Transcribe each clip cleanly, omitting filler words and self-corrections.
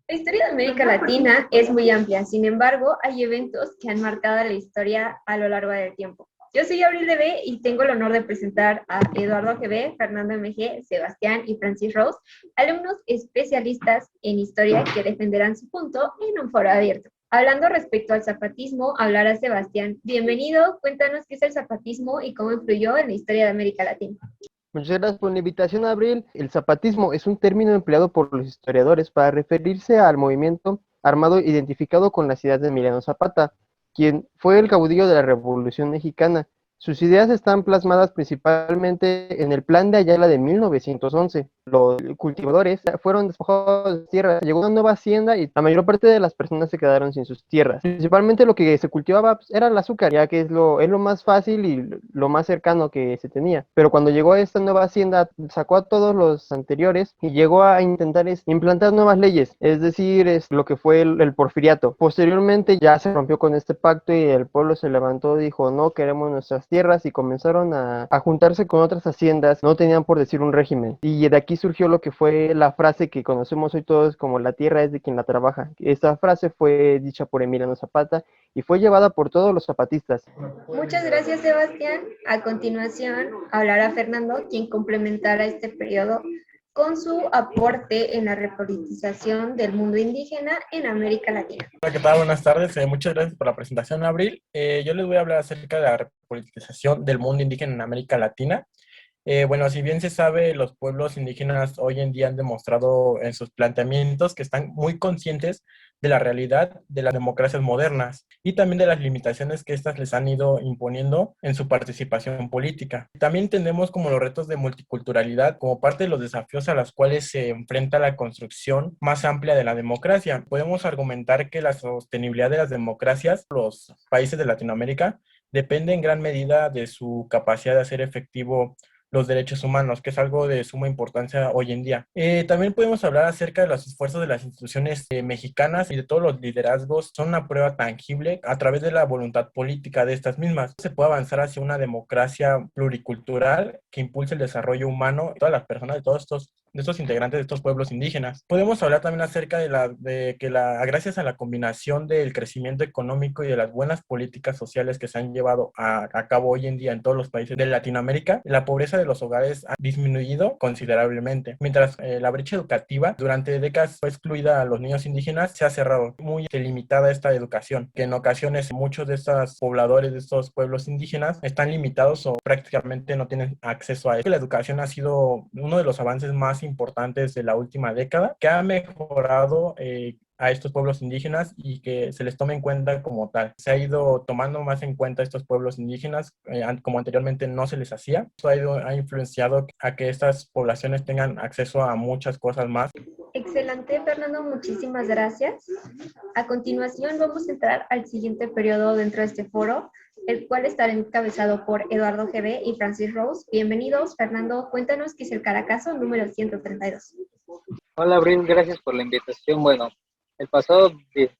La historia de América Latina es muy amplia, sin embargo, hay eventos que han marcado la historia a lo largo del tiempo. Yo soy Abril de B y tengo el honor de presentar a Eduardo GB, Fernando MG, Sebastián y Francis Rose, alumnos especialistas en historia que defenderán su punto en un foro abierto. Hablando respecto al zapatismo, hablará Sebastián. Bienvenido, cuéntanos qué es el zapatismo y cómo influyó en la historia de América Latina. Muchas gracias por la invitación, Abril. El zapatismo es un término empleado por los historiadores para referirse al movimiento armado identificado con las ideas de Emiliano Zapata, quien fue el caudillo de la Revolución Mexicana. Sus ideas están plasmadas principalmente en el Plan de Ayala de 1911. Los cultivadores fueron despojados de tierras, llegó una nueva hacienda y la mayor parte de las personas se quedaron sin sus tierras. Principalmente lo que se cultivaba pues, era el azúcar, ya que es lo más fácil y lo más cercano que se tenía. Pero cuando llegó a esta nueva hacienda, sacó a todos los anteriores y llegó a intentar implantar nuevas leyes, es decir, lo que fue el porfiriato. Posteriormente ya se rompió con este pacto y el pueblo se levantó y dijo, no queremos nuestras tierras, y comenzaron a juntarse con otras haciendas, no tenían por decir un régimen. Y de aquí surgió lo que fue la frase que conocemos hoy todos como la tierra es de quien la trabaja. Esta frase fue dicha por Emiliano Zapata y fue llevada por todos los zapatistas. Muchas gracias, Sebastián. A continuación hablará Fernando, quien complementará este periodo con su aporte en la repolitización del mundo indígena en América Latina. Hola, ¿qué tal? Buenas tardes. Muchas gracias por la presentación, Abril. Yo les voy a hablar acerca de la repolitización del mundo indígena en América Latina. Bueno, si bien se sabe, los pueblos indígenas hoy en día han demostrado en sus planteamientos que están muy conscientes de la realidad de las democracias modernas y también de las limitaciones que éstas les han ido imponiendo en su participación política. También entendemos como los retos de multiculturalidad como parte de los desafíos a los cuales se enfrenta la construcción más amplia de la democracia. Podemos argumentar que la sostenibilidad de las democracias, los países de Latinoamérica, depende en gran medida de su capacidad de hacer efectivo los derechos humanos, que es algo de suma importancia hoy en día. También podemos hablar acerca de los esfuerzos de las instituciones mexicanas y de todos los liderazgos. Son una prueba tangible a través de la voluntad política de estas mismas. Se puede avanzar hacia una democracia pluricultural que impulse el desarrollo humano de todas las personas, de estos integrantes de estos pueblos indígenas. Podemos hablar también acerca gracias a la combinación del crecimiento económico y de las buenas políticas sociales que se han llevado a cabo hoy en día en todos los países de Latinoamérica, la pobreza de los hogares ha disminuido considerablemente, mientras la brecha educativa durante décadas fue excluida a los niños indígenas, se ha cerrado. Muy limitada esta educación, que en ocasiones muchos de estos pobladores de estos pueblos indígenas están limitados o prácticamente no tienen acceso a ello. La educación ha sido uno de los avances más importantes de la última década, que ha mejorado a estos pueblos indígenas y que se les tome en cuenta como tal. Se ha ido tomando más en cuenta a estos pueblos indígenas como anteriormente no se les hacía. Esto ha influenciado a que estas poblaciones tengan acceso a muchas cosas más. Excelente, Fernando, muchísimas gracias. A continuación vamos a entrar al siguiente periodo dentro de este foro, el cual estará encabezado por Eduardo GB y Francis Rose. Bienvenidos. Fernando, cuéntanos qué es el Caracazo número 132. Hola, Abril, gracias por la invitación. Bueno, el pasado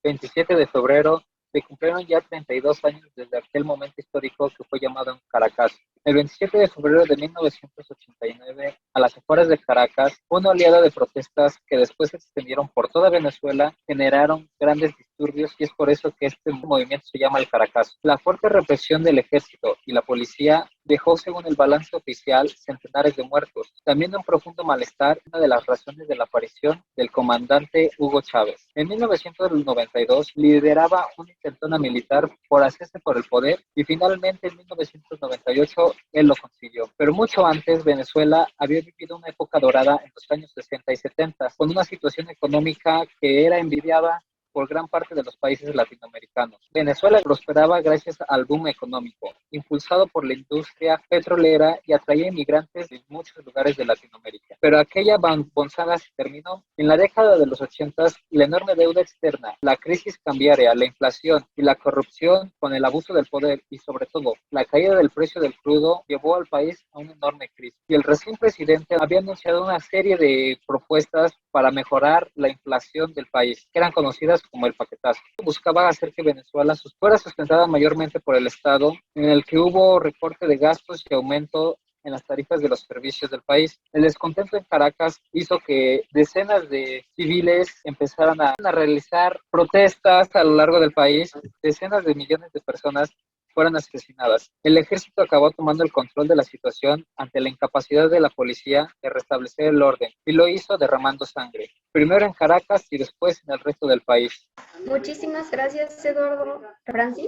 27 de febrero se cumplieron ya 32 años desde aquel momento histórico que fue llamado en Caracas. El 27 de febrero de 1989, a las afueras de Caracas, una oleada de protestas que después se extendieron por toda Venezuela generaron grandes disturbios y es por eso que este movimiento se llama el Caracazo. La fuerte represión del ejército y la policía dejó, según el balance oficial, centenares de muertos. También un profundo malestar, una de las razones de la aparición del comandante Hugo Chávez. En 1992 lideraba una intentona militar por hacerse por el poder y finalmente en 1998 él lo consiguió. Pero mucho antes Venezuela había vivido una época dorada en los años 60 y 70 con una situación económica que era envidiada por gran parte de los países latinoamericanos. Venezuela prosperaba gracias al boom económico, impulsado por la industria petrolera y atraía inmigrantes de muchos lugares de Latinoamérica. Pero aquella bonanza se terminó. En la década de los 80, la enorme deuda externa, la crisis cambiaria, la inflación y la corrupción con el abuso del poder y sobre todo la caída del precio del crudo llevó al país a una enorme crisis. Y el recién presidente había anunciado una serie de propuestas para mejorar la inflación del país, que eran conocidas como el paquetazo. Buscaba hacer que Venezuela fuera sustentada mayormente por el Estado, en el que hubo recorte de gastos y aumento en las tarifas de los servicios del país. El descontento en Caracas hizo que decenas de civiles empezaran a realizar protestas a lo largo del país. Decenas de millones de personas fueron asesinadas. El ejército acabó tomando el control de la situación ante la incapacidad de la policía de restablecer el orden y lo hizo derramando sangre, primero en Caracas y después en el resto del país. Muchísimas gracias, Eduardo. Francis,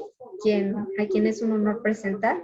a quien es un honor presentar.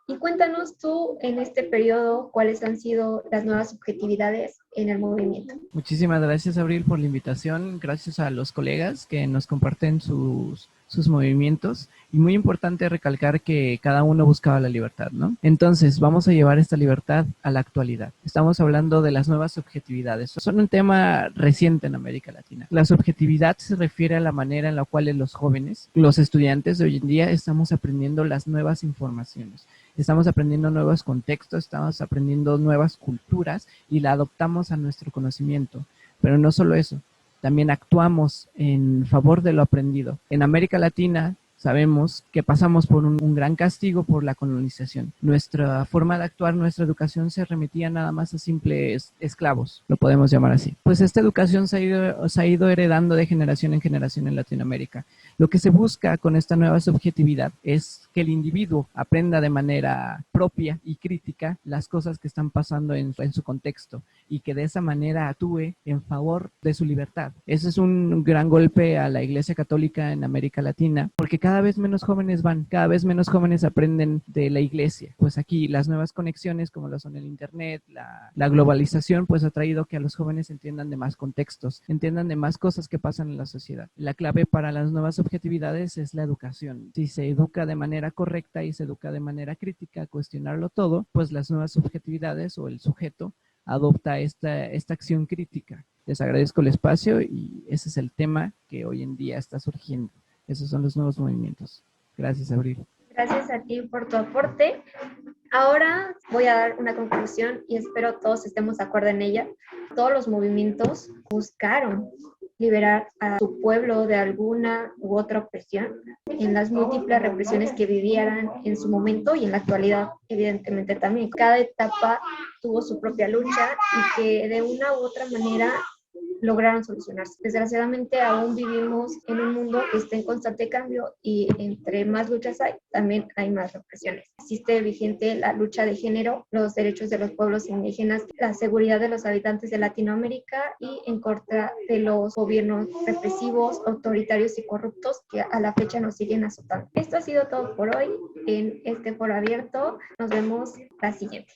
Y cuéntanos tú, en este periodo, cuáles han sido las nuevas subjetividades en el movimiento. Muchísimas gracias, Abril, por la invitación. Gracias a los colegas que nos comparten sus movimientos. Y muy importante recalcar que cada uno buscaba la libertad, ¿no? Entonces, vamos a llevar esta libertad a la actualidad. Estamos hablando de las nuevas subjetividades. Son un tema reciente en América Latina. La subjetividad se refiere a la manera en la cual los jóvenes, los estudiantes de hoy en día, estamos aprendiendo las nuevas informaciones. Estamos aprendiendo nuevos contextos, estamos aprendiendo nuevas culturas y la adoptamos a nuestro conocimiento. Pero no solo eso, también actuamos en favor de lo aprendido. En América Latina sabemos que pasamos por un gran castigo por la colonización. Nuestra forma de actuar, nuestra educación se remitía nada más a simples esclavos, lo podemos llamar así. Pues esta educación se ha ido heredando de generación en generación en Latinoamérica. Lo que se busca con esta nueva subjetividad es que el individuo aprenda de manera propia y crítica las cosas que están pasando en su contexto y que de esa manera actúe en favor de su libertad. Ese es un gran golpe a la Iglesia Católica en América Latina, porque cada vez menos jóvenes cada vez menos jóvenes aprenden de la Iglesia. Pues aquí las nuevas conexiones, como lo son el Internet, la globalización, pues ha traído que a los jóvenes entiendan de más contextos, entiendan de más cosas que pasan en la sociedad. La clave para las nuevas subjetividades es la educación. Si se educa de manera correcta y se educa de manera crítica a cuestionarlo todo, pues las nuevas subjetividades o el sujeto adopta esta acción crítica. Les agradezco el espacio y ese es el tema que hoy en día está surgiendo. Esos son los nuevos movimientos. Gracias, Abril. Gracias a ti por tu aporte. Ahora voy a dar una conclusión y espero todos estemos de acuerdo en ella. Todos los movimientos buscaron liberar a su pueblo de alguna u otra opresión en las múltiples represiones que vivieran en su momento y en la actualidad, evidentemente también. Cada etapa tuvo su propia lucha y que de una u otra manera lograron solucionarse. Desgraciadamente aún vivimos en un mundo que está en constante cambio y entre más luchas hay, también hay más represiones. Existe vigente la lucha de género, los derechos de los pueblos indígenas, la seguridad de los habitantes de Latinoamérica y en contra de los gobiernos represivos, autoritarios y corruptos que a la fecha nos siguen azotando. Esto ha sido todo por hoy en este foro abierto. Nos vemos la siguiente.